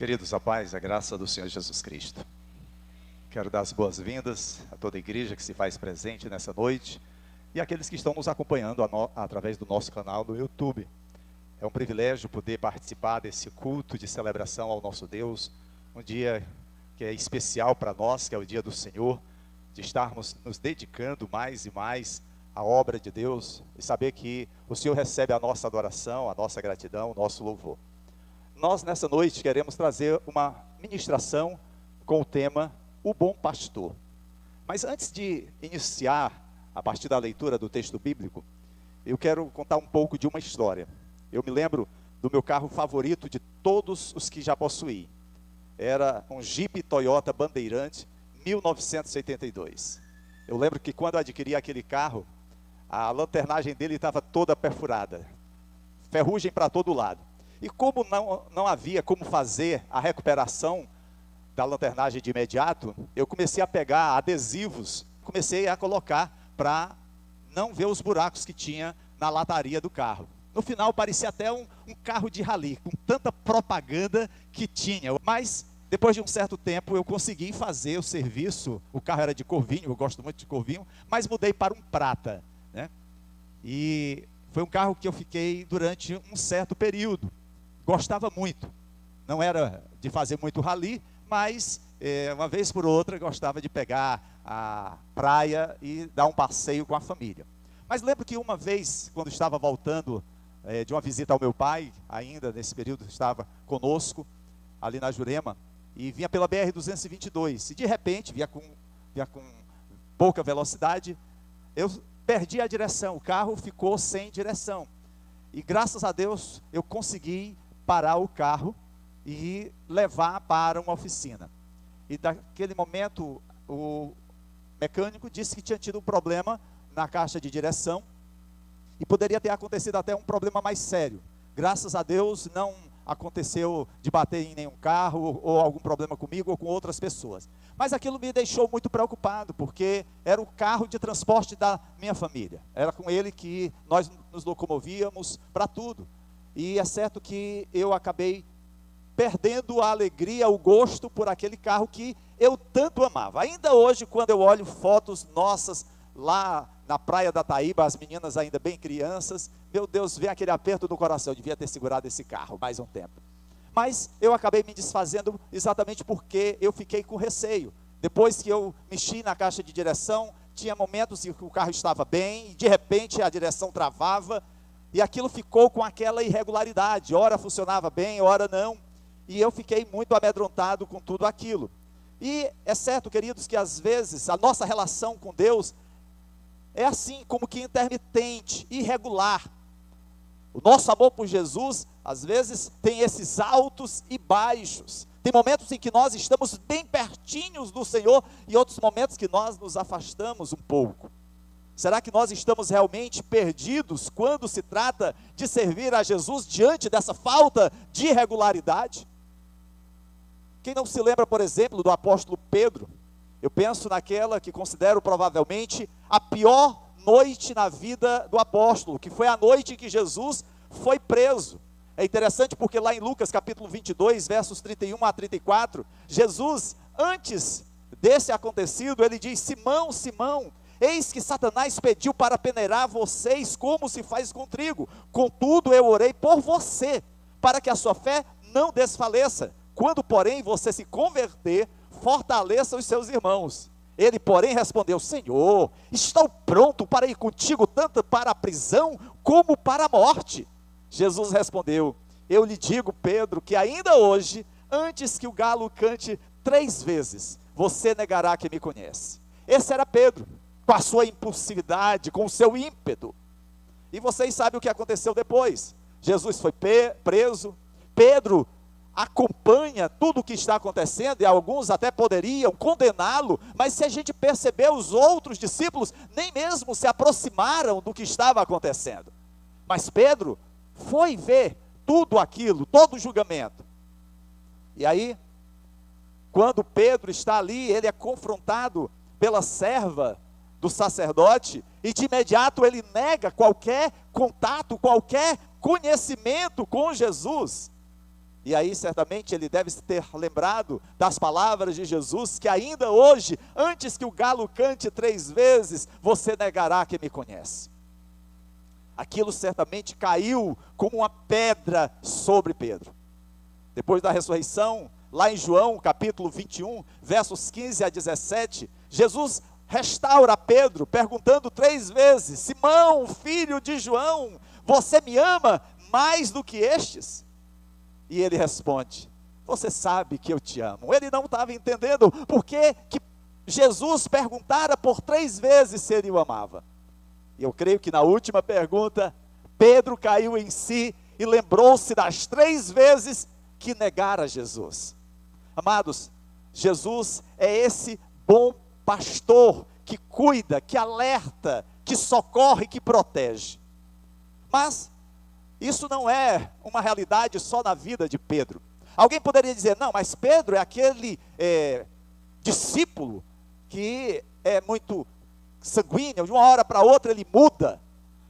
Queridos, a paz, a graça do Senhor Jesus Cristo. Quero dar as boas-vindas a toda a igreja que se faz presente nessa noite e aqueles que estão nos acompanhando através do nosso canal do YouTube. É um privilégio poder participar desse culto de celebração ao nosso Deus, um dia que é especial para nós, que é o dia do Senhor, de estarmos nos dedicando mais e mais à obra de Deus e saber que o Senhor recebe a nossa adoração, a nossa gratidão, o nosso louvor. Nós, nessa noite, queremos trazer uma ministração com o tema O Bom Pastor. Mas antes de iniciar, a partir da leitura do texto bíblico, eu quero contar um pouco de uma história. Eu me lembro do meu carro favorito de todos os que já possuí. Era um Jeep Toyota Bandeirante 1982. Eu lembro que quando eu adquiri aquele carro, a lanternagem dele estava toda perfurada. Ferrugem para todo lado. E como não havia como fazer a recuperação da lanternagem de imediato, eu comecei a pegar adesivos, comecei a colocar para não ver os buracos que tinha na lataria do carro. No final parecia até um carro de rally, com tanta propaganda que tinha. Mas depois de um certo tempo eu consegui fazer o serviço. O carro era de Corvinho, eu gosto muito de Corvinho, mas mudei para um prata, né? E foi um carro que eu fiquei durante um certo período. Gostava muito, não era de fazer muito rally, mas uma vez por outra gostava de pegar a praia e dar um passeio com a família. Mas lembro que uma vez, quando estava voltando de uma visita ao meu pai, ainda nesse período estava conosco, ali na Jurema, e vinha pela BR-222, e de repente, vinha com pouca velocidade, eu perdi a direção, o carro ficou sem direção, e graças a Deus eu consegui parar o carro e levar para uma oficina. E daquele momento o mecânico disse que tinha tido um problema na caixa de direção e poderia ter acontecido até um problema mais sério. Graças a Deus não aconteceu de bater em nenhum carro ou algum problema comigo ou com outras pessoas. Mas aquilo me deixou muito preocupado, porque era o carro de transporte da minha família. Era com ele que nós nos locomovíamos para tudo. E é certo que eu acabei perdendo a alegria, o gosto por aquele carro que eu tanto amava. Ainda hoje, quando eu olho fotos nossas lá na praia da Taíba, as meninas ainda bem crianças, meu Deus, vem aquele aperto no coração, eu devia ter segurado esse carro mais um tempo. Mas eu acabei me desfazendo exatamente porque eu fiquei com receio. Depois que eu mexi na caixa de direção, tinha momentos em que o carro estava bem, e de repente a direção travava, e aquilo ficou com aquela irregularidade, ora funcionava bem, ora não, e eu fiquei muito amedrontado com tudo aquilo. E é certo, queridos, que às vezes a nossa relação com Deus é assim, como que intermitente, irregular. O nosso amor por Jesus, às vezes, tem esses altos e baixos. Tem momentos em que nós estamos bem pertinhos do Senhor, e outros momentos que nós nos afastamos um pouco. Será que nós estamos realmente perdidos quando se trata de servir a Jesus diante dessa falta de regularidade? Quem não se lembra, por exemplo, do apóstolo Pedro? Eu penso naquela que considero provavelmente a pior noite na vida do apóstolo, que foi a noite em que Jesus foi preso. É interessante porque lá em Lucas capítulo 22, versos 31 a 34, Jesus, antes desse acontecido, ele diz: Simão, Simão, eis que Satanás pediu para peneirar vocês como se faz com trigo. Contudo, eu orei por você, para que a sua fé não desfaleça. Quando, porém, você se converter, fortaleça os seus irmãos. Ele, porém, respondeu: Senhor, estou pronto para ir contigo, tanto para a prisão como para a morte. Jesus respondeu: eu lhe digo, Pedro, que ainda hoje, antes que o galo cante 3 vezes, você negará que me conhece. Esse era Pedro, com a sua impulsividade, com o seu ímpeto. E vocês sabem o que aconteceu depois. Jesus foi preso, Pedro acompanha tudo o que está acontecendo, e alguns até poderiam condená-lo, mas se a gente perceber, os outros discípulos nem mesmo se aproximaram do que estava acontecendo. Mas Pedro foi ver tudo aquilo, todo o julgamento. E aí, quando Pedro está ali, ele é confrontado pela serva do sacerdote, e de imediato ele nega qualquer contato, qualquer conhecimento com Jesus. E aí certamente ele deve se ter lembrado das palavras de Jesus, que ainda hoje, antes que o galo cante 3 vezes, você negará que me conhece. Aquilo certamente caiu como uma pedra sobre Pedro. Depois da ressurreição, lá em João capítulo 21, versos 15 a 17, Jesus restaura Pedro, perguntando 3 vezes: Simão, filho de João, você me ama mais do que estes? E ele responde: você sabe que eu te amo. Ele não estava entendendo por que Jesus perguntara por 3 vezes se ele o amava. E eu creio que na última pergunta, Pedro caiu em si e lembrou-se das 3 vezes que negara Jesus. Amados, Jesus é esse bom pastor que cuida, que alerta, que socorre, que protege. Mas isso não é uma realidade só na vida de Pedro. Alguém poderia dizer: não, mas Pedro é aquele discípulo que é muito sanguíneo, de uma hora para outra ele muda.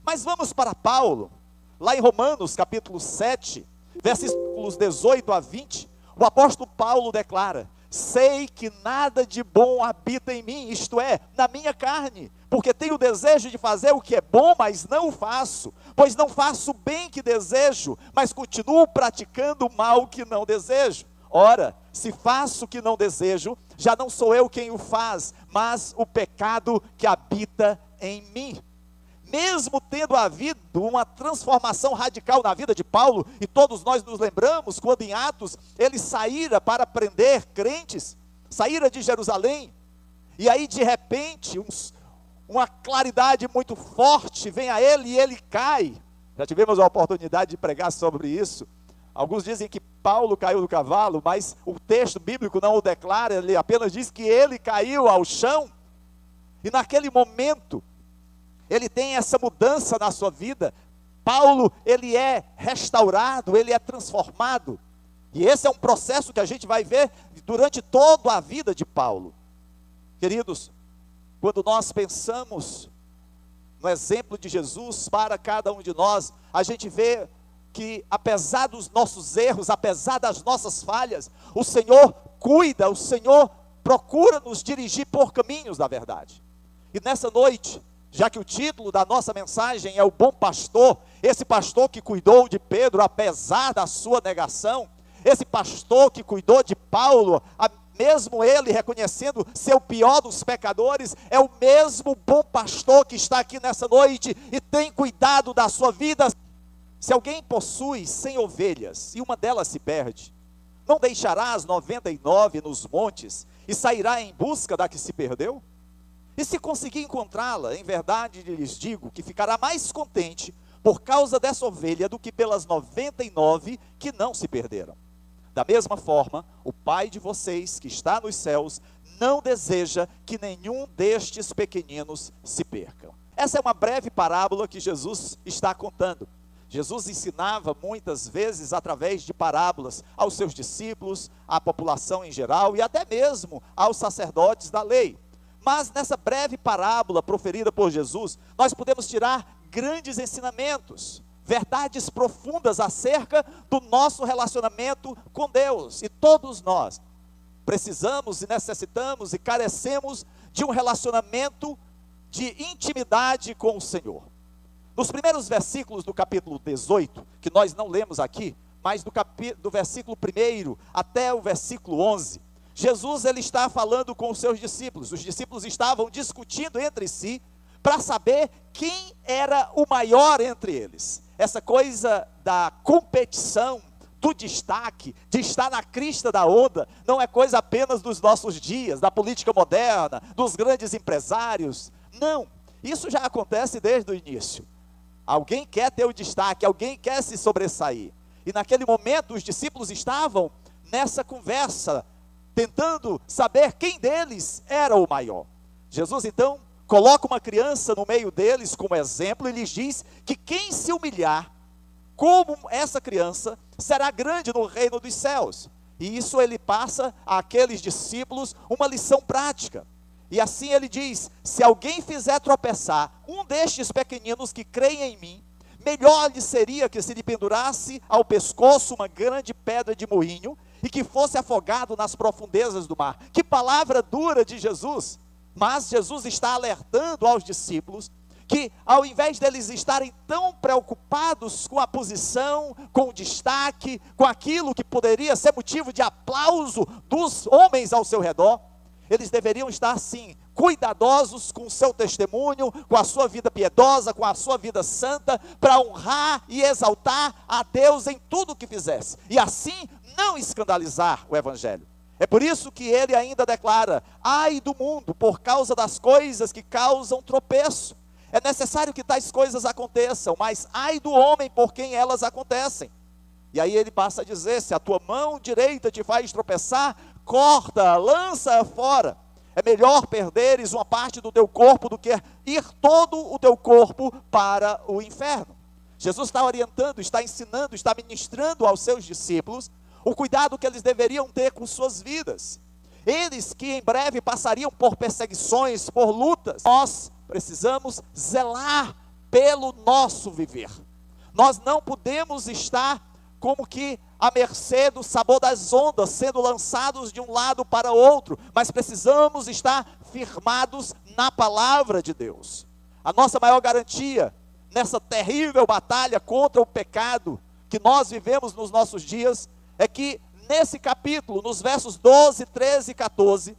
Mas vamos para Paulo, lá em Romanos capítulo 7, versículos 18 a 20, o apóstolo Paulo declara: sei que nada de bom habita em mim, isto é, na minha carne, porque tenho o desejo de fazer o que é bom, mas não o faço, pois não faço o bem que desejo, mas continuo praticando o mal que não desejo. Ora, se faço o que não desejo, já não sou eu quem o faz, mas o pecado que habita em mim. Mesmo tendo havido uma transformação radical na vida de Paulo, e todos nós nos lembramos, quando em Atos, ele saíra para prender crentes, saíra de Jerusalém, e aí de repente, uma claridade muito forte vem a ele e ele cai. Já tivemos a oportunidade de pregar sobre isso. Alguns dizem que Paulo caiu do cavalo, mas o texto bíblico não o declara, ele apenas diz que ele caiu ao chão, e naquele momento, ele tem essa mudança na sua vida. Paulo, ele é restaurado, ele é transformado, e esse é um processo que a gente vai ver durante toda a vida de Paulo. Queridos, quando nós pensamos no exemplo de Jesus para cada um de nós, a gente vê que apesar dos nossos erros, apesar das nossas falhas, o Senhor cuida, o Senhor procura nos dirigir por caminhos da verdade. E nessa noite, já que o título da nossa mensagem é o bom pastor, esse pastor que cuidou de Pedro apesar da sua negação, esse pastor que cuidou de Paulo, mesmo ele reconhecendo ser o pior dos pecadores, é o mesmo bom pastor que está aqui nessa noite e tem cuidado da sua vida. Se alguém possui 100 ovelhas e uma delas se perde, não deixará as 99 nos montes e sairá em busca da que se perdeu? E se conseguir encontrá-la, em verdade lhes digo que ficará mais contente por causa dessa ovelha do que pelas 99 que não se perderam. Da mesma forma, o Pai de vocês que está nos céus não deseja que nenhum destes pequeninos se percam. Essa é uma breve parábola que Jesus está contando. Jesus ensinava muitas vezes através de parábolas aos seus discípulos, à população em geral e até mesmo aos sacerdotes da lei. Mas nessa breve parábola proferida por Jesus, nós podemos tirar grandes ensinamentos, verdades profundas acerca do nosso relacionamento com Deus. E todos nós precisamos e necessitamos e carecemos de um relacionamento de intimidade com o Senhor. Nos primeiros versículos do capítulo 18, que nós não lemos aqui, mas do versículo 1 até o versículo 11, Jesus ele está falando com os seus discípulos. Os discípulos estavam discutindo entre si para saber quem era o maior entre eles. Essa coisa da competição, do destaque, de estar na crista da onda, não é coisa apenas dos nossos dias, da política moderna, dos grandes empresários. Não, isso já acontece desde o início. Alguém quer ter o destaque, alguém quer se sobressair. E naquele momento os discípulos estavam nessa conversa, tentando saber quem deles era o maior. Jesus então coloca uma criança no meio deles como exemplo e lhes diz que quem se humilhar como essa criança será grande no reino dos céus. E isso ele passa àqueles discípulos uma lição prática. E assim ele diz: se alguém fizer tropeçar um destes pequeninos que creem em mim, melhor lhe seria que se lhe pendurasse ao pescoço uma grande pedra de moinho e que fosse afogado nas profundezas do mar. Que palavra dura de Jesus! Mas Jesus está alertando aos discípulos que, ao invés deles estarem tão preocupados com a posição, com o destaque, com aquilo que poderia ser motivo de aplauso dos homens ao seu redor, eles deveriam estar, sim, cuidadosos com o seu testemunho, com a sua vida piedosa, com a sua vida santa, para honrar e exaltar a Deus em tudo o que fizesse, e assim não escandalizar o Evangelho. É por isso que ele ainda declara: ai do mundo, por causa das coisas que causam tropeço. É necessário que tais coisas aconteçam, mas ai do homem por quem elas acontecem. E aí ele passa a dizer: se a tua mão direita te faz tropeçar, corta, lança fora. É melhor perderes uma parte do teu corpo do que ir todo o teu corpo para o inferno. Jesus está orientando, está ensinando, está ministrando aos seus discípulos o cuidado que eles deveriam ter com suas vidas. Eles que em breve passariam por perseguições, por lutas. Nós precisamos zelar pelo nosso viver. Nós não podemos estar como que à mercê do sabor das ondas, sendo lançados de um lado para outro, mas precisamos estar firmados na palavra de Deus. A nossa maior garantia nessa terrível batalha contra o pecado que nós vivemos nos nossos dias é que nesse capítulo, nos versos 12, 13 e 14,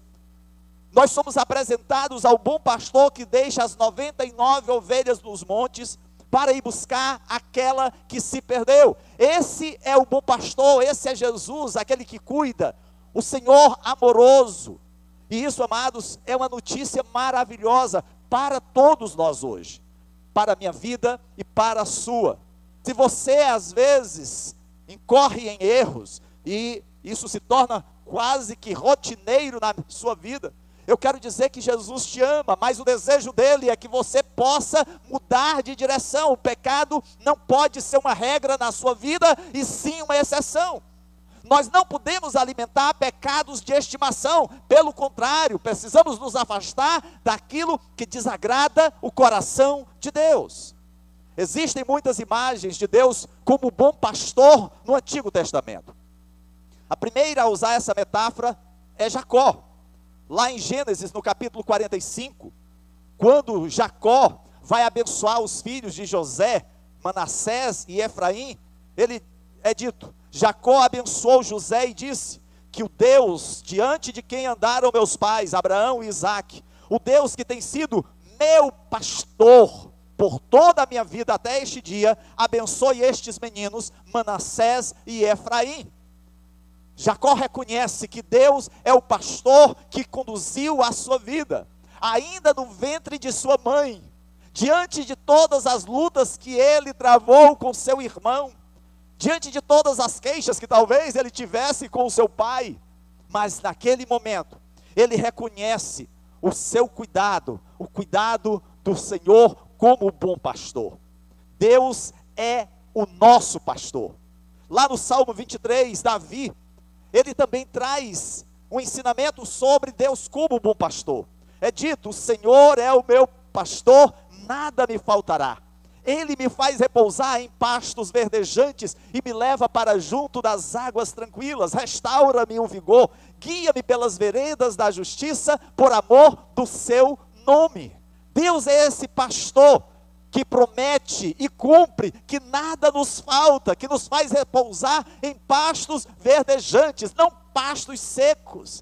nós somos apresentados ao bom pastor que deixa as 99 ovelhas nos montes para ir buscar aquela que se perdeu. Esse é o bom pastor, esse é Jesus, aquele que cuida, o Senhor amoroso. E isso, amados, é uma notícia maravilhosa para todos nós hoje, para a minha vida e para a sua. Se você às vezes incorre em erros, e isso se torna quase que rotineiro na sua vida, eu quero dizer que Jesus te ama, mas o desejo dele é que você possa mudar de direção. O pecado não pode ser uma regra na sua vida, e sim uma exceção. Nós não podemos alimentar pecados de estimação, pelo contrário, precisamos nos afastar daquilo que desagrada o coração de Deus. Existem muitas imagens de Deus como bom pastor no Antigo Testamento. A primeira a usar essa metáfora é Jacó. Lá em Gênesis, no capítulo 45, quando Jacó vai abençoar os filhos de José, Manassés e Efraim, ele é dito: Jacó abençoou José e disse que o Deus diante de quem andaram meus pais, Abraão e Isaque, o Deus que tem sido meu pastor por toda a minha vida até este dia, abençoe estes meninos, Manassés e Efraim. Jacó reconhece que Deus é o pastor que conduziu a sua vida, ainda no ventre de sua mãe, diante de todas as lutas que ele travou com seu irmão, diante de todas as queixas que talvez ele tivesse com o seu pai, mas naquele momento, ele reconhece o seu cuidado, o cuidado do Senhor como o bom pastor. Deus é o nosso pastor. Lá no Salmo 23, Davi, ele também traz um ensinamento sobre Deus como bom pastor. É dito: o Senhor é o meu pastor, nada me faltará. Ele me faz repousar em pastos verdejantes e me leva para junto das águas tranquilas. Restaura-me o vigor, guia-me pelas veredas da justiça, por amor do seu nome. Deus é esse pastor que promete e cumpre, que nada nos falta, que nos faz repousar em pastos verdejantes, não pastos secos.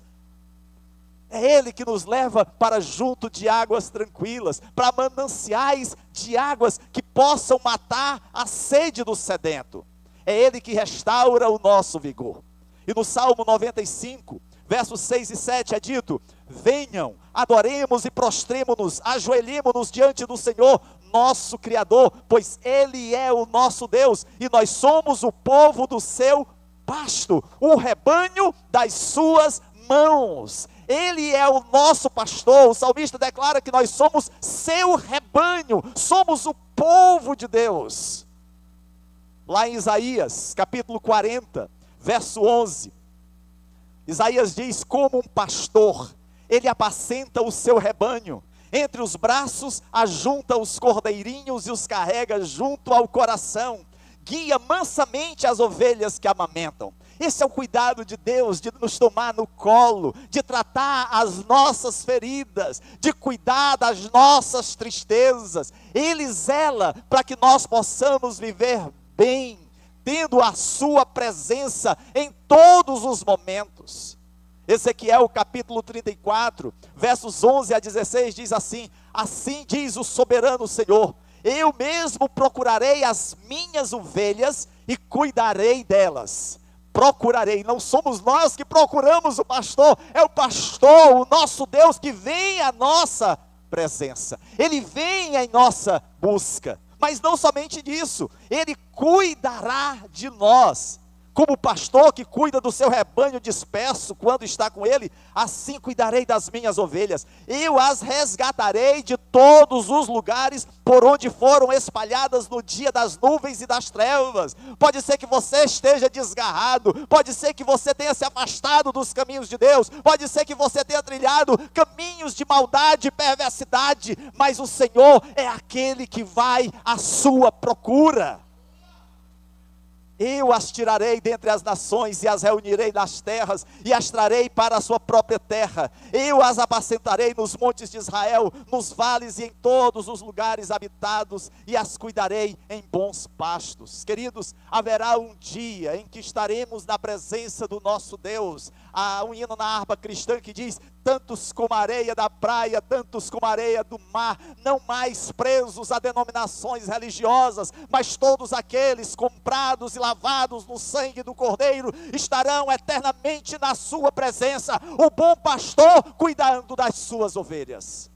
É Ele que nos leva para junto de águas tranquilas, para mananciais de águas que possam matar a sede do sedento. É Ele que restaura o nosso vigor. E no Salmo 95, versos 6 e 7 é dito: venham, adoremos e prostremo-nos, ajoelhemo-nos diante do Senhor, nosso Criador, pois Ele é o nosso Deus, e nós somos o povo do seu pasto, o rebanho das suas mãos. Ele é o nosso pastor. O salmista declara que nós somos seu rebanho, somos o povo de Deus. Lá em Isaías, capítulo 40, verso 11, Isaías diz: como um pastor, ele apacenta o seu rebanho, Entre os braços, ajunta os cordeirinhos e os carrega junto ao coração. Guia mansamente as ovelhas que amamentam. Esse é o cuidado de Deus, de nos tomar no colo, de tratar as nossas feridas, de cuidar das nossas tristezas. Ele zela para que nós possamos viver bem, tendo a sua presença em todos os momentos. Ezequiel capítulo 34, versos 11 a 16 diz assim: assim diz o soberano Senhor, eu mesmo procurarei as minhas ovelhas e cuidarei delas. Procurarei, não somos nós que procuramos o pastor, é o pastor, o nosso Deus, que vem à nossa presença, Ele vem em nossa busca, mas não somente disso, Ele cuidará de nós, como o pastor que cuida do seu rebanho disperso quando está com ele, assim cuidarei das minhas ovelhas, eu as resgatarei de todos os lugares por onde foram espalhadas no dia das nuvens e das trevas. Pode ser que você esteja desgarrado, pode ser que você tenha se afastado dos caminhos de Deus, pode ser que você tenha trilhado caminhos de maldade e perversidade, mas o Senhor é aquele que vai à sua procura. Eu as tirarei dentre as nações e as reunirei nas terras e as trarei para a sua própria terra. Eu as apacentarei nos montes de Israel, nos vales e em todos os lugares habitados e as cuidarei em bons pastos. Queridos, haverá um dia em que estaremos na presença do nosso Deus. Há um hino na harpa cristã que diz: tantos como a areia da praia, tantos como a areia do mar, não mais presos a denominações religiosas, mas todos aqueles comprados e lavados no sangue do Cordeiro, estarão eternamente na sua presença, o bom pastor cuidando das suas ovelhas.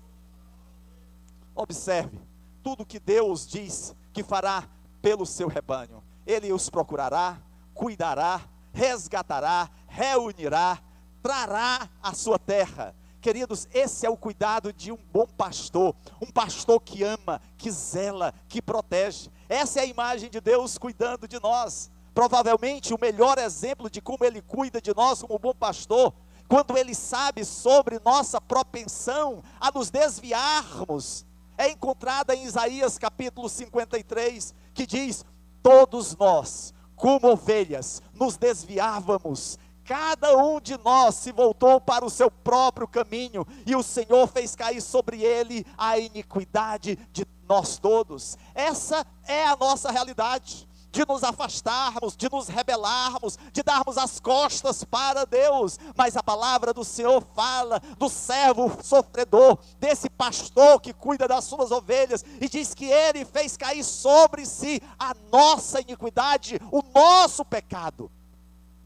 Observe, tudo que Deus diz que fará pelo seu rebanho, Ele os procurará, cuidará, resgatará, reunirá, trará à sua terra. Queridos, esse é o cuidado de um bom pastor, um pastor que ama, que zela, que protege. Essa é a imagem de Deus cuidando de nós. Provavelmente o melhor exemplo de como Ele cuida de nós como bom pastor, quando Ele sabe sobre nossa propensão a nos desviarmos, é encontrada em Isaías capítulo 53, que diz: todos nós, como ovelhas, nos desviávamos, cada um de nós se voltou para o seu próprio caminho, e o Senhor fez cair sobre ele a iniquidade de nós todos. Essa é a nossa realidade, de nos afastarmos, de nos rebelarmos, de darmos as costas para Deus. Mas a palavra do Senhor fala do servo sofredor, desse pastor que cuida das suas ovelhas, e diz que Ele fez cair sobre si a nossa iniquidade, o nosso pecado,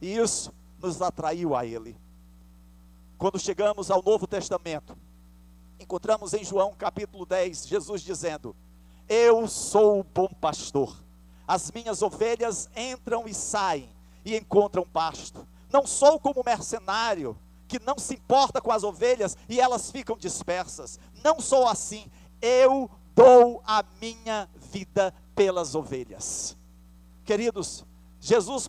e isso nos atraiu a Ele. Quando chegamos ao Novo Testamento, encontramos em João capítulo 10, Jesus dizendo: eu sou o bom pastor, as minhas ovelhas entram e saem e encontram pasto. Não sou como mercenário que não se importa com as ovelhas e elas ficam dispersas. Não sou assim. Eu dou a minha vida pelas ovelhas. Queridos, Jesus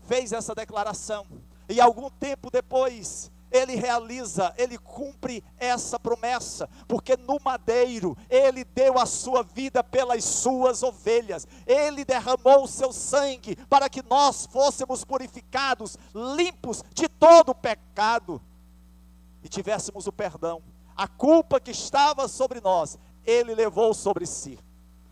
fez essa declaração, e algum tempo depois Ele realiza, Ele cumpre essa promessa, porque no madeiro Ele deu a sua vida pelas suas ovelhas, Ele derramou o seu sangue para que nós fôssemos purificados, limpos de todo o pecado, e tivéssemos o perdão. A culpa que estava sobre nós, Ele levou sobre si.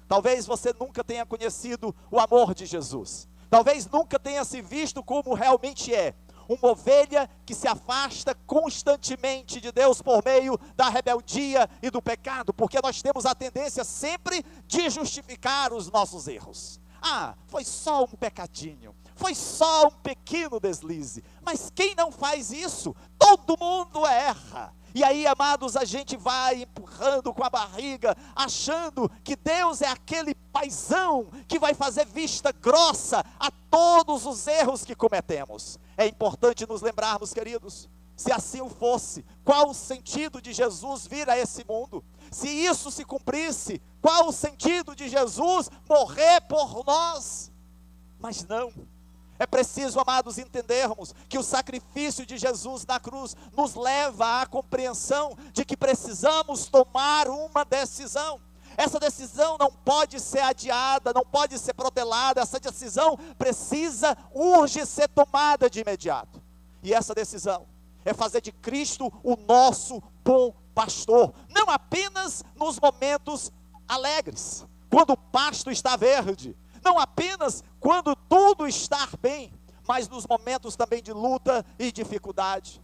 Talvez você nunca tenha conhecido o amor de Jesus, talvez nunca tenha se visto como realmente é, uma ovelha que se afasta constantemente de Deus por meio da rebeldia e do pecado, porque nós temos a tendência sempre de justificar os nossos erros. Ah, foi só um pecadinho, foi só um pequeno deslize. Mas quem não faz isso? Todo mundo erra. E aí, amados, a gente vai empurrando com a barriga, achando que Deus é aquele paizão que vai fazer vista grossa a todos os erros que cometemos. É importante nos lembrarmos, queridos, se assim o fosse, qual o sentido de Jesus vir a esse mundo? Se isso se cumprisse, qual o sentido de Jesus morrer por nós? Mas não, É preciso, amados, entendermos que o sacrifício de Jesus na cruz nos leva à compreensão de que precisamos tomar uma decisão. Essa decisão não pode ser adiada, não pode ser protelada, essa decisão urge ser tomada de imediato. E essa decisão é fazer de Cristo o nosso bom pastor, não apenas nos momentos alegres, quando o pasto está verde, não apenas quando tudo está bem, mas nos momentos também de luta e dificuldade.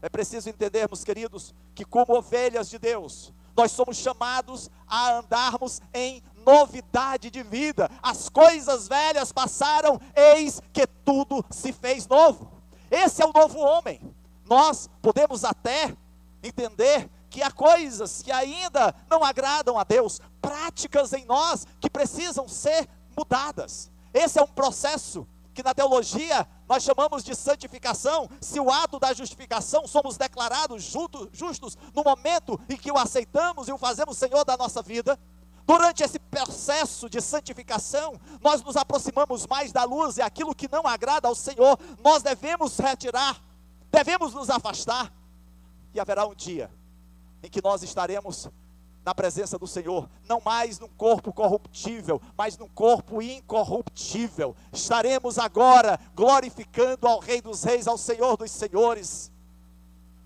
É preciso entendermos, queridos, que como ovelhas de Deus, nós somos chamados a andarmos em novidade de vida. As coisas velhas passaram, eis que tudo se fez novo. Esse é o novo homem. Nós podemos até entender que há coisas que ainda não agradam a Deus, práticas em nós que precisam ser mudadas. Esse é um processo que na teologia nós chamamos de santificação. Se o ato da justificação, somos declarados justos no momento em que o aceitamos e o fazemos Senhor da nossa vida. Durante esse processo de santificação, nós nos aproximamos mais da luz, e aquilo que não agrada ao Senhor, nós devemos retirar, devemos nos afastar, e haverá um dia em que nós estaremos na presença do Senhor, não mais num corpo corruptível, mas num corpo incorruptível. Estaremos agora glorificando ao Rei dos Reis, ao Senhor dos Senhores.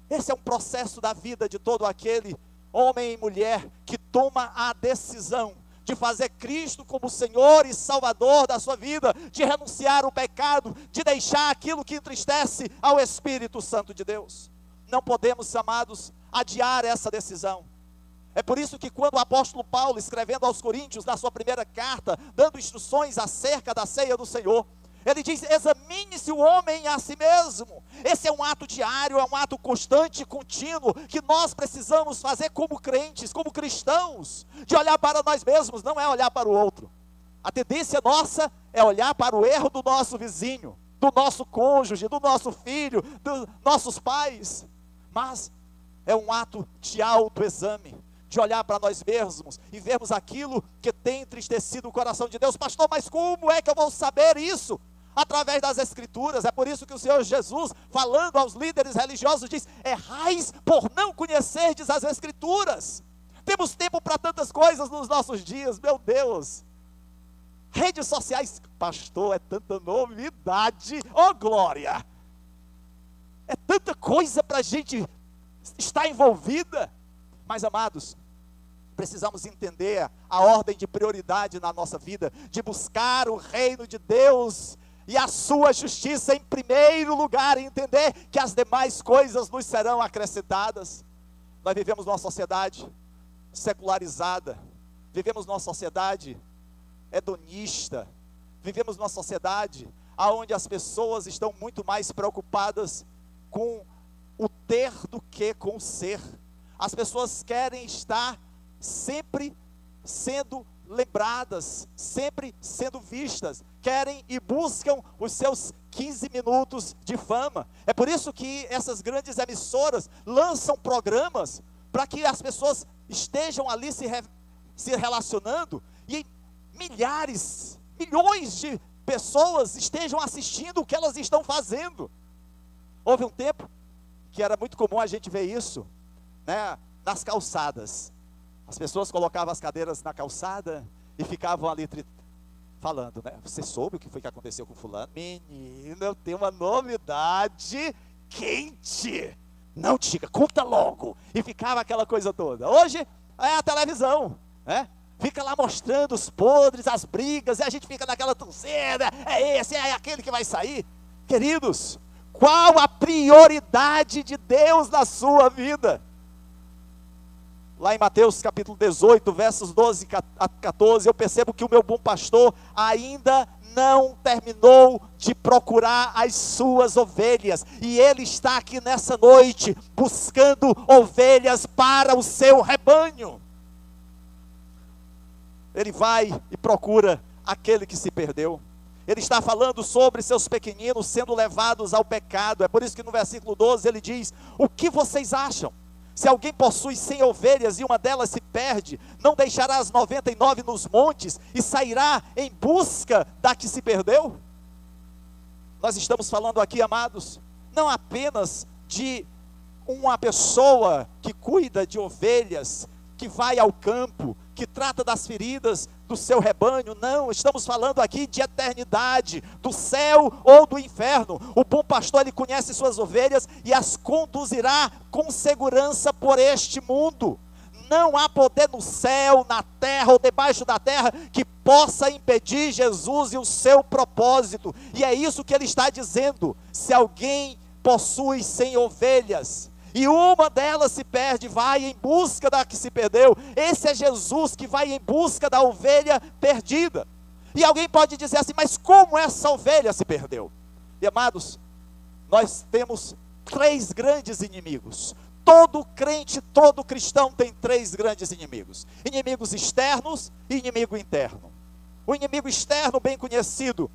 Esse é um processo da vida de todo aquele homem e mulher que toma a decisão de fazer Cristo como Senhor e Salvador da sua vida, de renunciar ao pecado, de deixar aquilo que entristece ao Espírito Santo de Deus. Não podemos, amados, adiar essa decisão. É por isso que quando o apóstolo Paulo, escrevendo aos Coríntios, na sua primeira carta, dando instruções acerca da ceia do Senhor, ele diz: examine-se o homem a si mesmo. Esse é um ato diário, é um ato constante e contínuo, que nós precisamos fazer como crentes, como cristãos, de olhar para nós mesmos, não é olhar para o outro. A tendência nossa é olhar para o erro do nosso vizinho, do nosso cônjuge, do nosso filho, dos nossos pais, mas é um ato de autoexame, de olhar para nós mesmos e vermos aquilo que tem entristecido o coração de Deus. Pastor, mas como é que eu vou saber isso? Através das Escrituras. É por isso que o Senhor Jesus, falando aos líderes religiosos, diz: errais por não conhecerdes as Escrituras. Temos tempo para tantas coisas nos nossos dias, meu Deus. Redes sociais, pastor, é tanta novidade, oh glória, é tanta coisa para a gente estar envolvida. Mas, amados, precisamos entender a ordem de prioridade na nossa vida, de buscar o reino de Deus e a sua justiça em primeiro lugar, e entender que as demais coisas nos serão acrescentadas. Nós vivemos numa sociedade secularizada, vivemos numa sociedade hedonista, vivemos numa sociedade onde as pessoas estão muito mais preocupadas com o ter do que com o ser. As pessoas querem estar sempre sendo lembradas, sempre sendo vistas, querem e buscam os seus 15 minutos de fama. É por isso que essas grandes emissoras lançam programas para que as pessoas estejam ali se relacionando, e milhões de pessoas estejam assistindo o que elas estão fazendo. Houve um tempo que era muito comum a gente ver isso, né, nas calçadas. As pessoas colocavam as cadeiras na calçada e ficavam ali falando, né? Você soube o que foi que aconteceu com fulano? Menino, eu tenho uma novidade quente. Não, diga, conta logo. E ficava aquela coisa toda. Hoje é a televisão, né? Fica lá mostrando os podres, as brigas, e a gente fica naquela torcida, é esse, é aquele que vai sair. Queridos, qual a prioridade de Deus na sua vida? Lá em Mateus capítulo 18, versos 12 a 14, eu percebo que o meu bom pastor ainda não terminou de procurar as suas ovelhas, e ele está aqui nessa noite, buscando ovelhas para o seu rebanho. Ele vai e procura aquele que se perdeu. Ele está falando sobre seus pequeninos sendo levados ao pecado. É por isso que no versículo 12 ele diz: o que vocês acham? Se alguém possui 100 ovelhas e uma delas se perde, não deixará as 99 nos montes e sairá em busca da que se perdeu? Nós estamos falando aqui, amados, não apenas de uma pessoa que cuida de ovelhas, que vai ao campo, que trata das feridas do seu rebanho. Não, estamos falando aqui de eternidade, do céu ou do inferno. O bom pastor, ele conhece suas ovelhas e as conduzirá com segurança por este mundo. Não há poder no céu, na terra ou debaixo da terra que possa impedir Jesus e o seu propósito. E é isso que ele está dizendo. Se alguém possui 100 ovelhas e uma delas se perde, vai em busca da que se perdeu. Esse é Jesus que vai em busca da ovelha perdida. E alguém pode dizer assim, mas como essa ovelha se perdeu? E amados, nós temos 3 grandes inimigos. Todo crente, todo cristão tem 3 grandes inimigos: inimigos externos e inimigo interno. O inimigo externo, bem conhecido,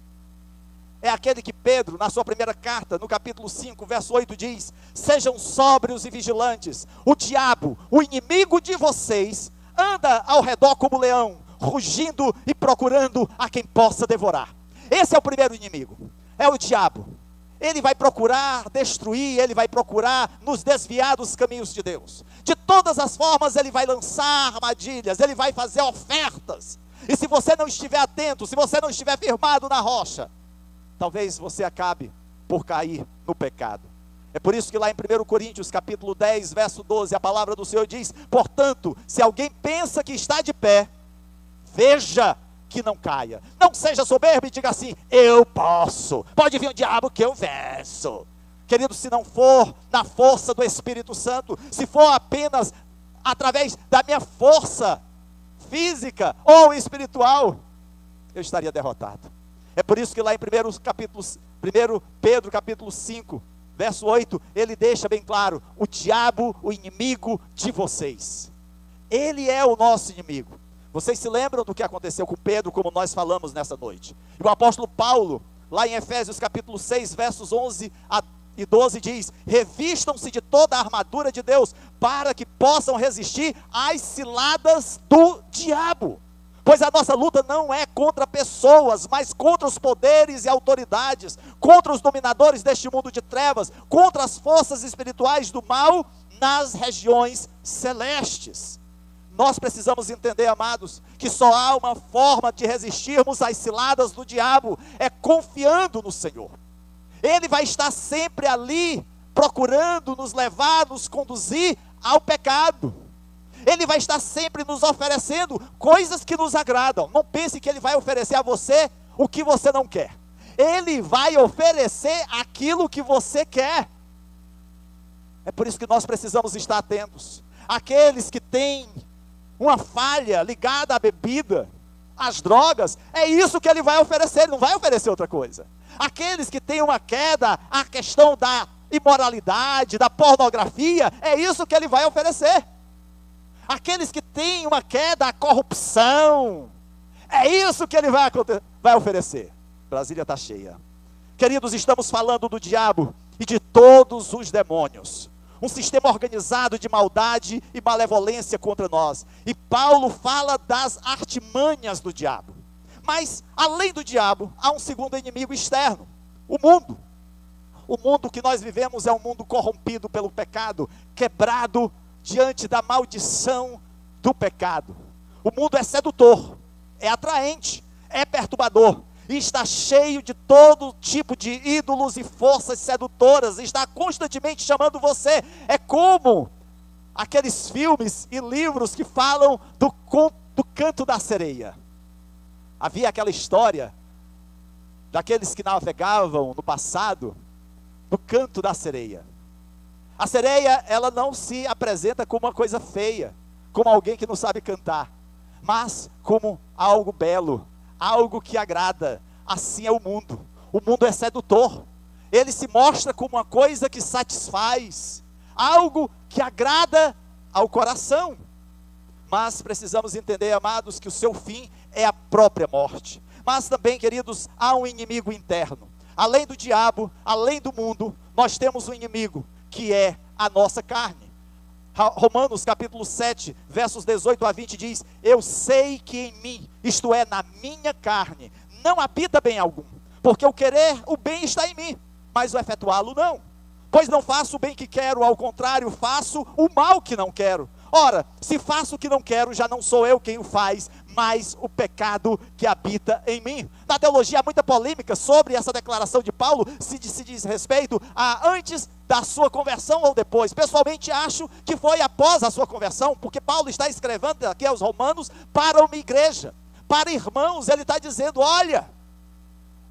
é aquele que Pedro, na sua primeira carta, no capítulo 5, verso 8, diz: sejam sóbrios e vigilantes. O diabo, o inimigo de vocês, anda ao redor como leão, rugindo e procurando a quem possa devorar. Esse é o primeiro inimigo, é o diabo. Ele vai procurar destruir, ele vai procurar nos desviar dos caminhos de Deus. De todas as formas ele vai lançar armadilhas, ele vai fazer ofertas. E se você não estiver atento, se você não estiver firmado na rocha, talvez você acabe por cair no pecado. É por isso que lá em 1 Coríntios capítulo 10, verso 12, a palavra do Senhor diz: portanto, se alguém pensa que está de pé, veja que não caia. Não seja soberbo e diga assim: eu posso, pode vir o diabo que eu venço. Querido, se não for na força do Espírito Santo, se for apenas através da minha força física ou espiritual, eu estaria derrotado. É por isso que lá em 1 Pedro capítulo 5, verso 8, ele deixa bem claro: o diabo, o inimigo de vocês. Ele é o nosso inimigo. Vocês se lembram do que aconteceu com Pedro, como nós falamos nessa noite? E o apóstolo Paulo, lá em Efésios capítulo 6, versos 11 e 12 diz: revistam-se de toda a armadura de Deus, para que possam resistir às ciladas do diabo. Pois a nossa luta não é contra pessoas, mas contra os poderes e autoridades, contra os dominadores deste mundo de trevas, contra as forças espirituais do mal nas regiões celestes. Nós precisamos entender, amados, que só há uma forma de resistirmos às ciladas do diabo, é confiando no Senhor. Ele vai estar sempre ali, procurando nos levar, nos conduzir ao pecado. Ele vai estar sempre nos oferecendo coisas que nos agradam. Não pense que ele vai oferecer a você o que você não quer. Ele vai oferecer aquilo que você quer. É por isso que nós precisamos estar atentos. Aqueles que têm uma falha ligada à bebida, às drogas, é isso que ele vai oferecer, ele não vai oferecer outra coisa. Aqueles que têm uma queda, a questão da imoralidade, da pornografia, é isso que ele vai oferecer. Aqueles que têm uma queda, a corrupção, é isso que ele vai oferecer. Brasília está cheia. Queridos, estamos falando do diabo e de todos os demônios. Um sistema organizado de maldade e malevolência contra nós. E Paulo fala das artimanhas do diabo. Mas, além do diabo, há um segundo inimigo externo: o mundo. O mundo que nós vivemos é um mundo corrompido pelo pecado, quebrado diante da maldição do pecado. O mundo é sedutor, é atraente, é perturbador. E está cheio de todo tipo de ídolos e forças sedutoras, está constantemente chamando você. É como aqueles filmes e livros que falam do canto da sereia. Havia aquela história daqueles que navegavam no passado, do canto da sereia. A sereia, ela não se apresenta como uma coisa feia, como alguém que não sabe cantar, mas como algo belo, algo que agrada. Assim é o mundo. O mundo é sedutor. Ele se mostra como uma coisa que satisfaz, algo que agrada ao coração. Mas precisamos entender, amados, que o seu fim é a própria morte. Mas também, queridos, há um inimigo interno. Além do diabo, além do mundo, nós temos um inimigo, que é a nossa carne. Romanos capítulo 7, versos 18 a 20 diz: eu sei que em mim, isto é, na minha carne, não habita bem algum, porque o querer, o bem está em mim, mas o efetuá-lo não. Pois não faço o bem que quero, ao contrário, faço o mal que não quero. Ora, se faço o que não quero, já não sou eu quem o faz, mas o pecado que habita em mim. Na teologia há muita polêmica sobre essa declaração de Paulo, se diz respeito a antes da sua conversão ou depois. Pessoalmente acho que foi após a sua conversão, porque Paulo está escrevendo aqui aos Romanos para uma igreja, para irmãos. Ele está dizendo: olha,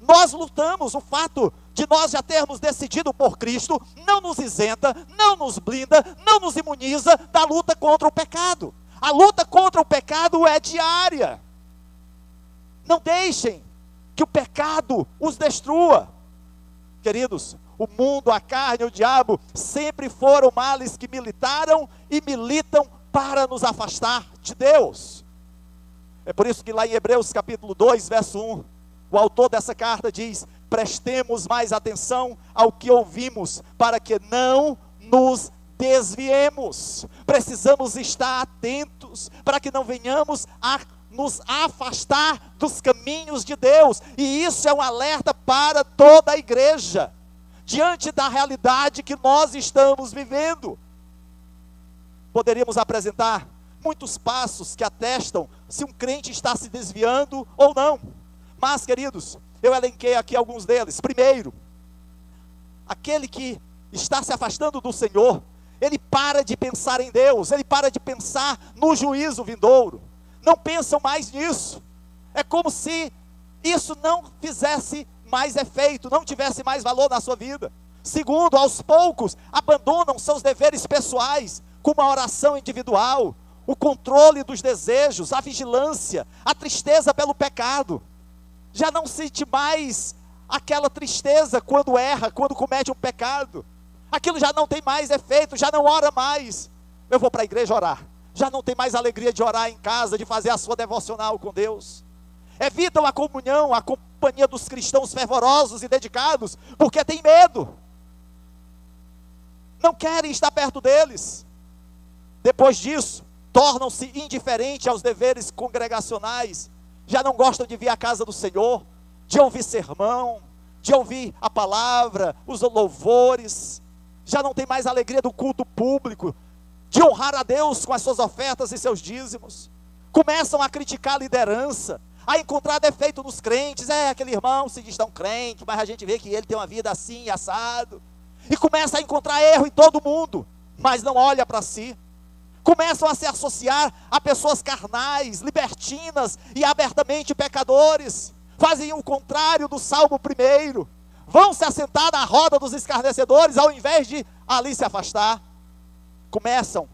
nós lutamos. O fato de nós já termos decidido por Cristo não nos isenta, não nos blinda, não nos imuniza da luta contra o pecado. A luta contra o pecado é diária. Não deixem que o pecado os destrua. Queridos, o mundo, a carne, o diabo sempre foram males que militaram e militam para nos afastar de Deus. É por isso que lá em Hebreus capítulo 2, verso 1, o autor dessa carta diz: prestemos mais atenção ao que ouvimos, para que não nos desviemos. Precisamos estar atentos, para que não venhamos a nos afastar dos caminhos de Deus. E isso é um alerta para toda a igreja, diante da realidade que nós estamos vivendo. Poderíamos apresentar muitos passos que atestam se um crente está se desviando ou não. Mas, queridos, eu elenquei aqui alguns deles. Primeiro, aquele que está se afastando do Senhor, ele para de pensar em Deus, ele para de pensar no juízo vindouro. Não pensam mais nisso. É como se isso não fizesse mais efeito, não tivesse mais valor na sua vida. Segundo, aos poucos, abandonam seus deveres pessoais, como a oração individual, o controle dos desejos, a vigilância, a tristeza pelo pecado. Já não sente mais aquela tristeza quando erra, quando comete um pecado. Aquilo já não tem mais efeito, já não ora mais. Eu vou para a igreja orar. Já não tem mais alegria de orar em casa, de fazer a sua devocional com Deus. Evitam a comunhão, a companhia dos cristãos fervorosos e dedicados, porque tem medo. Não querem estar perto deles. Depois disso, tornam-se indiferentes aos deveres congregacionais. Já não gostam de vir à casa do Senhor, de ouvir sermão, de ouvir a palavra, os louvores. Já não tem mais alegria do culto público, de honrar a Deus com as suas ofertas e seus dízimos. Começam a criticar a liderança, a encontrar defeito nos crentes. Aquele irmão se diz tão crente, mas a gente vê que ele tem uma vida assim, assado. E começa a encontrar erro em todo mundo, mas não olha para si. Começam a se associar a pessoas carnais, libertinas e abertamente pecadores. Fazem o contrário do Salmo 1. Vão se assentar na roda dos escarnecedores, ao invés de ali se afastar. Começam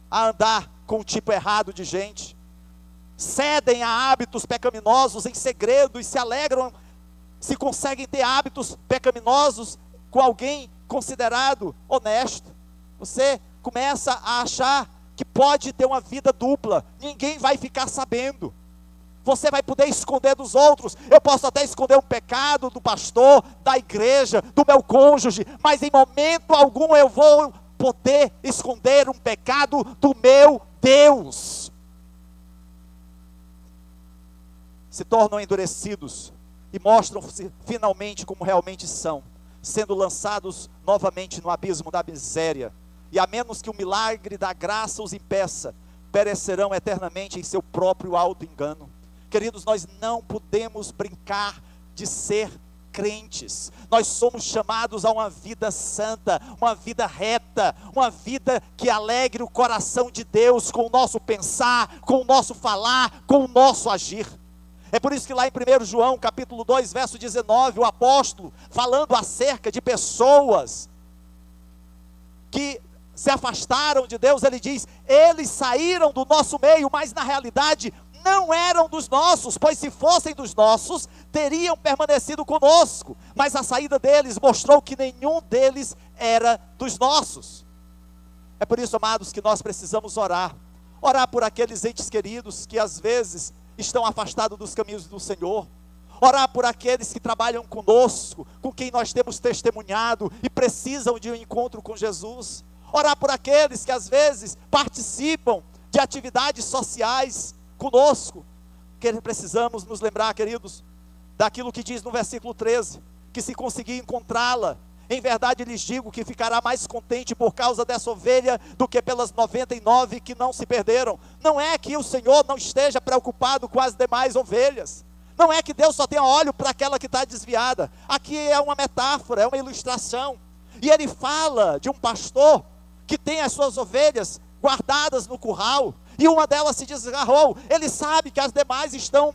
a andar com um tipo errado de gente. Cedem a hábitos pecaminosos em segredo e se alegram se conseguem ter hábitos pecaminosos com alguém considerado honesto. Você começa a achar que pode ter uma vida dupla, ninguém vai ficar sabendo. Você vai poder esconder dos outros. Eu posso até esconder um pecado do pastor, da igreja, do meu cônjuge, mas em momento algum eu vou poder esconder um pecado do meu Deus. Se tornam endurecidos e mostram-se finalmente como realmente são, sendo lançados novamente no abismo da miséria. E a menos que o milagre da graça os impeça, perecerão eternamente em seu próprio auto-engano. Queridos, nós não podemos brincar de ser crentes. Nós somos chamados a uma vida santa, uma vida reta, uma vida que alegre o coração de Deus com o nosso pensar, com o nosso falar, com o nosso agir. É por isso que lá em 1 João capítulo 2, verso 19, o apóstolo, falando acerca de pessoas que se afastaram de Deus, ele diz: eles saíram do nosso meio, mas na realidade não eram dos nossos, pois se fossem dos nossos, teriam permanecido conosco, mas a saída deles mostrou que nenhum deles era dos nossos. É por isso, amados, que nós precisamos orar por aqueles entes queridos que às vezes estão afastados dos caminhos do Senhor, orar por aqueles que trabalham conosco, com quem nós temos testemunhado e precisam de um encontro com Jesus, orar por aqueles que às vezes participam de atividades sociais conosco, que precisamos nos lembrar, queridos, daquilo que diz no versículo 13, que se conseguir encontrá-la, em verdade lhes digo que ficará mais contente por causa dessa ovelha do que pelas 99 que não se perderam. Não é que o Senhor não esteja preocupado com as demais ovelhas. Não é que Deus só tenha olho para aquela que está desviada. Aqui é uma metáfora, é uma ilustração. E ele fala de um pastor que tem as suas ovelhas guardadas no curral, e uma delas se desgarrou. Ele sabe que as demais estão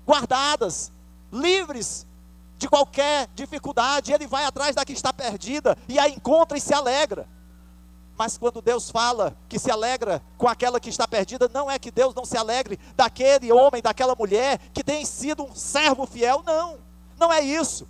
guardadas, livres de qualquer dificuldade. Ele vai atrás da que está perdida, e a encontra e se alegra. Mas quando Deus fala que se alegra com aquela que está perdida, não é que Deus não se alegre daquele homem, daquela mulher que tem sido um servo fiel. Não, não é isso.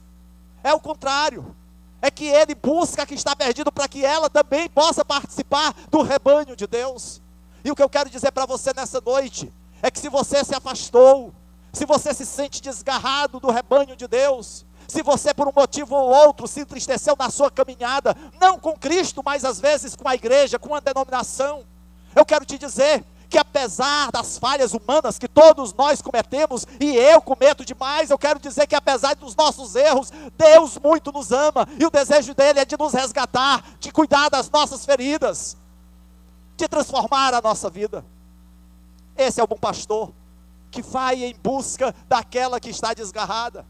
É o contrário. É que ele busca a que está perdido para que ela também possa participar do rebanho de Deus. E o que eu quero dizer para você nessa noite é que se você se afastou, se você se sente desgarrado do rebanho de Deus, se você por um motivo ou outro se entristeceu na sua caminhada, não com Cristo, mas às vezes com a igreja, com a denominação, eu quero te dizer que apesar das falhas humanas que todos nós cometemos, e eu cometo demais, eu quero dizer que apesar dos nossos erros, Deus muito nos ama, e o desejo dele é de nos resgatar, de cuidar das nossas feridas, de transformar a nossa vida. Esse é o bom pastor, que vai em busca daquela que está desgarrada.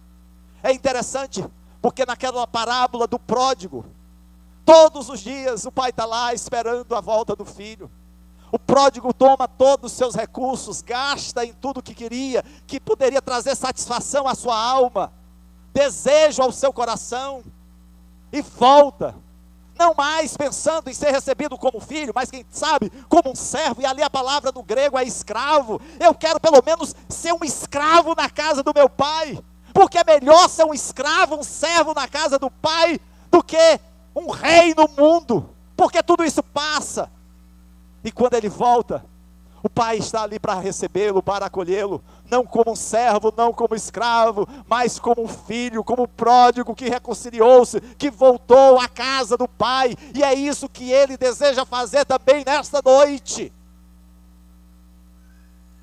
É interessante, porque naquela parábola do pródigo, todos os dias o pai está lá esperando a volta do filho. O pródigo toma todos os seus recursos, gasta em tudo que queria, que poderia trazer satisfação à sua alma, desejo ao seu coração, e volta, não mais pensando em ser recebido como filho, mas quem sabe, como um servo. E ali a palavra do grego é escravo. Eu quero pelo menos ser um escravo na casa do meu pai, porque é melhor ser um escravo, um servo na casa do pai, do que um rei no mundo, porque tudo isso passa. E quando ele volta, o pai está ali para recebê-lo, para acolhê-lo, não como um servo, não como escravo, mas como um filho, como um pródigo que reconciliou-se, que voltou à casa do pai. E é isso que ele deseja fazer também nesta noite.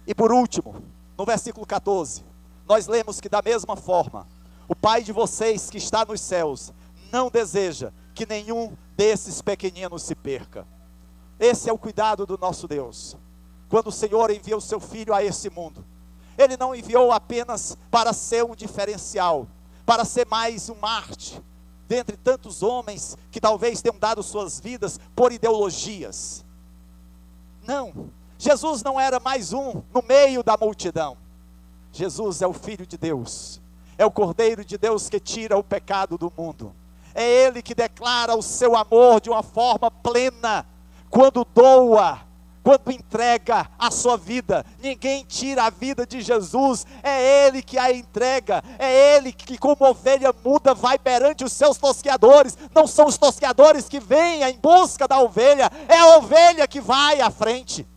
E por último, no versículo 14, nós lemos que da mesma forma, o Pai de vocês que está nos céus não deseja que nenhum desses pequeninos se perca. Esse é o cuidado do nosso Deus. Quando o Senhor envia o seu Filho a esse mundo, Ele não enviou apenas para ser um diferencial, para ser mais um Marte, dentre tantos homens que talvez tenham dado suas vidas por ideologias. Não, Jesus não era mais um no meio da multidão. Jesus é o Filho de Deus, é o Cordeiro de Deus que tira o pecado do mundo. É Ele que declara o seu amor de uma forma plena, quando doa, quando entrega a sua vida. Ninguém tira a vida de Jesus, é Ele que a entrega, é Ele que como ovelha muda vai perante os seus tosqueadores. Não são os tosqueadores que vêm em busca da ovelha, é a ovelha que vai à frente.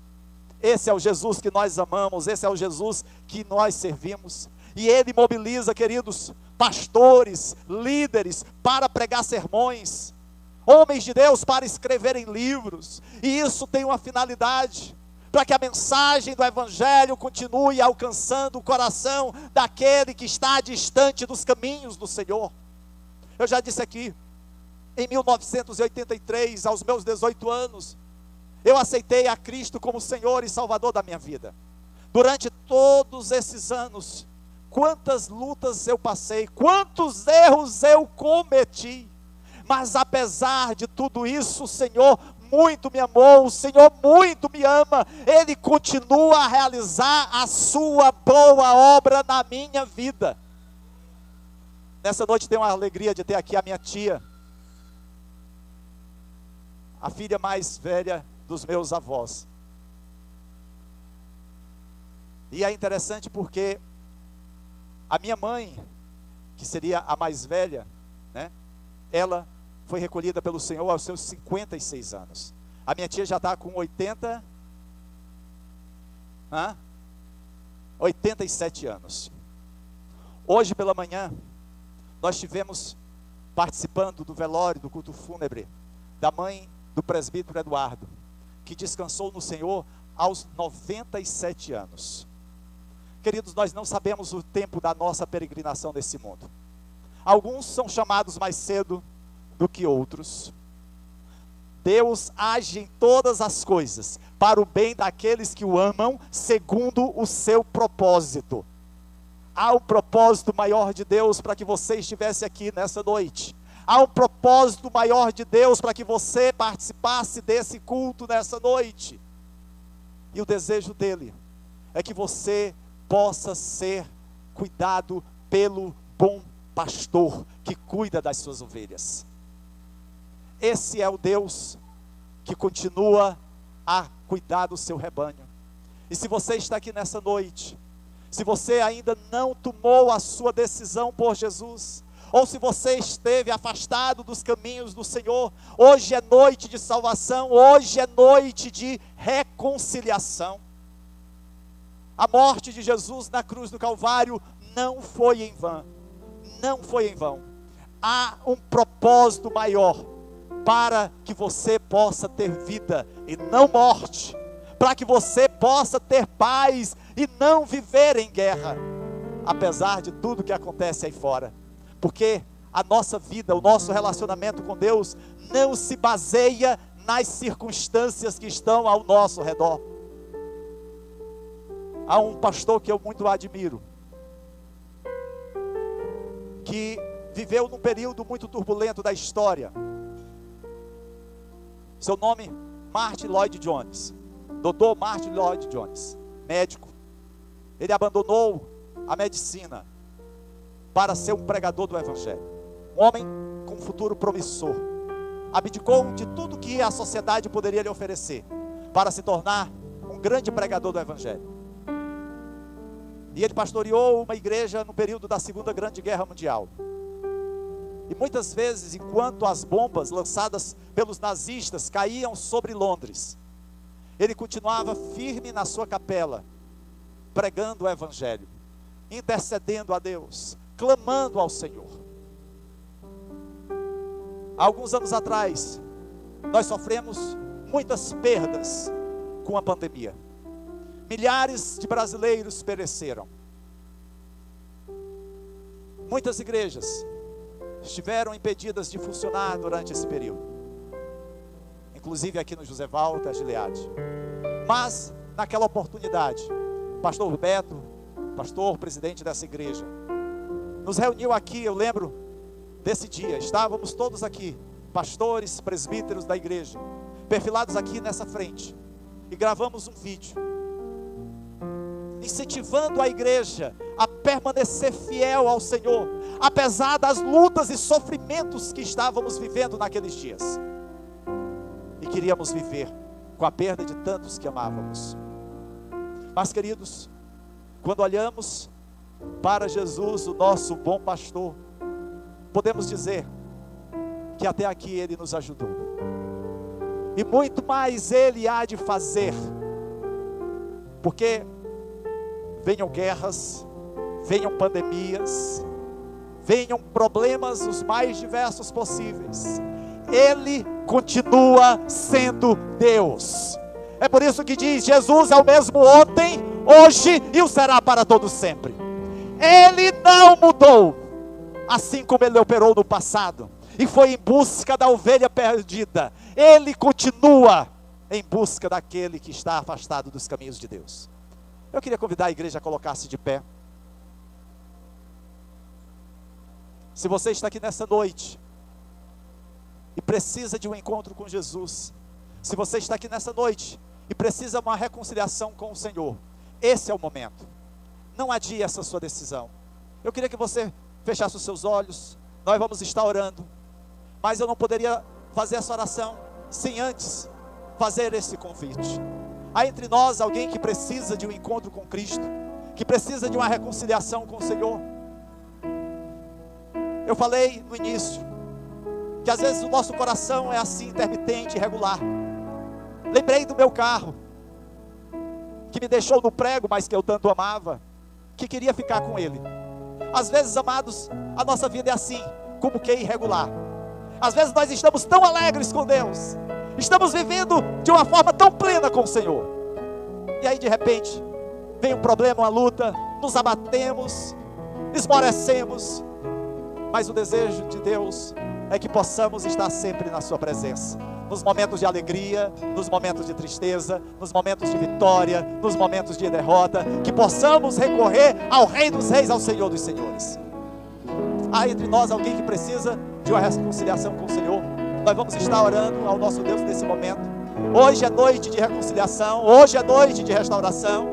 Esse é o Jesus que nós amamos, esse é o Jesus que nós servimos. E Ele mobiliza, queridos, pastores, líderes, para pregar sermões, homens de Deus para escreverem livros, e isso tem uma finalidade, para que a mensagem do Evangelho continue alcançando o coração daquele que está distante dos caminhos do Senhor. Eu já disse aqui, em 1983, aos meus 18 anos, eu aceitei a Cristo como Senhor e Salvador da minha vida. Durante todos esses anos, quantas lutas eu passei, quantos erros eu cometi, mas apesar de tudo isso, o Senhor muito me amou, o Senhor muito me ama, Ele continua a realizar a sua boa obra na minha vida. Nessa noite tenho a alegria de ter aqui a minha tia, a filha mais velha dos meus avós. E é interessante porque a minha mãe, que seria a mais velha, né, ela foi recolhida pelo Senhor aos seus 56 anos. A minha tia já está com 87 anos. Hoje pela manhã, nós estivemos participando do velório, do culto fúnebre, da mãe do presbítero Eduardo, que descansou no Senhor aos 97 anos. Queridos, nós não sabemos o tempo da nossa peregrinação nesse mundo. Alguns são chamados mais cedo do que outros. Deus age em todas as coisas para o bem daqueles que o amam, segundo o seu propósito. Há um propósito maior de Deus para que você estivesse aqui nessa noite. Há um propósito maior de Deus para que você participasse desse culto nessa noite. E o desejo dele é que você possa ser cuidado pelo bom pastor que cuida das suas ovelhas. Esse é o Deus que continua a cuidar do seu rebanho. E se você está aqui nessa noite, se você ainda não tomou a sua decisão por Jesus, ou se você esteve afastado dos caminhos do Senhor, hoje é noite de salvação, hoje é noite de reconciliação. A morte de Jesus na cruz do Calvário não foi em vão, não foi em vão. Há um propósito maior, para que você possa ter vida e não morte, para que você possa ter paz e não viver em guerra, apesar de tudo que acontece aí fora. Porque a nossa vida, o nosso relacionamento com Deus não se baseia nas circunstâncias que estão ao nosso redor. Há um pastor que eu muito admiro, que viveu num período muito turbulento da história. Seu nome, Martyn Lloyd-Jones, Dr. Martyn Lloyd-Jones, médico. Ele abandonou a medicina para ser um pregador do Evangelho. Um homem com um futuro promissor. Abdicou de tudo que a sociedade poderia lhe oferecer para se tornar um grande pregador do Evangelho. E ele pastoreou uma igreja no período da Segunda Grande Guerra Mundial. E muitas vezes, enquanto as bombas lançadas pelos nazistas caíam sobre Londres, ele continuava firme na sua capela, pregando o Evangelho, intercedendo a Deus, clamando ao Senhor. Há alguns anos atrás, nós sofremos muitas perdas com a pandemia. Milhares de brasileiros pereceram. Muitas igrejas estiveram impedidas de funcionar durante esse período, inclusive aqui no José Walter Gilead. Mas naquela oportunidade, o pastor Roberto, pastor presidente dessa igreja, nos reuniu aqui. Eu lembro desse dia, estávamos todos aqui, pastores, presbíteros da igreja, perfilados aqui nessa frente, e gravamos um vídeo incentivando a igreja a permanecer fiel ao Senhor, apesar das lutas e sofrimentos que estávamos vivendo naqueles dias. E queríamos viver com a perda de tantos que amávamos. Mas, queridos, quando olhamos para Jesus, o nosso bom pastor, podemos dizer que até aqui Ele nos ajudou, e muito mais Ele há de fazer, porque venham guerras, venham pandemias, venham problemas os mais diversos possíveis, Ele continua sendo Deus. É por isso que diz: Jesus é o mesmo ontem, hoje e o será para todo sempre. Ele não mudou, assim como Ele operou no passado e foi em busca da ovelha perdida. Ele continua em busca daquele que está afastado dos caminhos de Deus. Eu queria convidar a igreja a colocar-se de pé. Se você está aqui nessa noite e precisa de um encontro com Jesus, se você está aqui nessa noite e precisa de uma reconciliação com o Senhor, esse é o momento. Não adie essa sua decisão. Eu queria que você fechasse os seus olhos. Nós vamos estar orando, mas eu não poderia fazer essa oração sem antes fazer esse convite. Há entre nós alguém que precisa de um encontro com Cristo, que precisa de uma reconciliação com o Senhor. Eu falei no início que às vezes o nosso coração é assim, intermitente, irregular. Lembrei do meu carro, que me deixou no prego, mas que eu tanto amava, que queria ficar com ele. Às vezes, amados, a nossa vida é assim, como que irregular. Às vezes nós estamos tão alegres com Deus, estamos vivendo de uma forma tão plena com o Senhor, e aí de repente vem um problema, uma luta, nos abatemos, esmorecemos, mas o desejo de Deus é que possamos estar sempre na sua presença, nos momentos de alegria, nos momentos de tristeza, nos momentos de vitória, nos momentos de derrota, que possamos recorrer ao Rei dos Reis, ao Senhor dos Senhores. Há entre nós alguém que precisa de uma reconciliação com o Senhor? Nós vamos estar orando ao nosso Deus nesse momento. Hoje é noite de reconciliação, hoje é noite de restauração.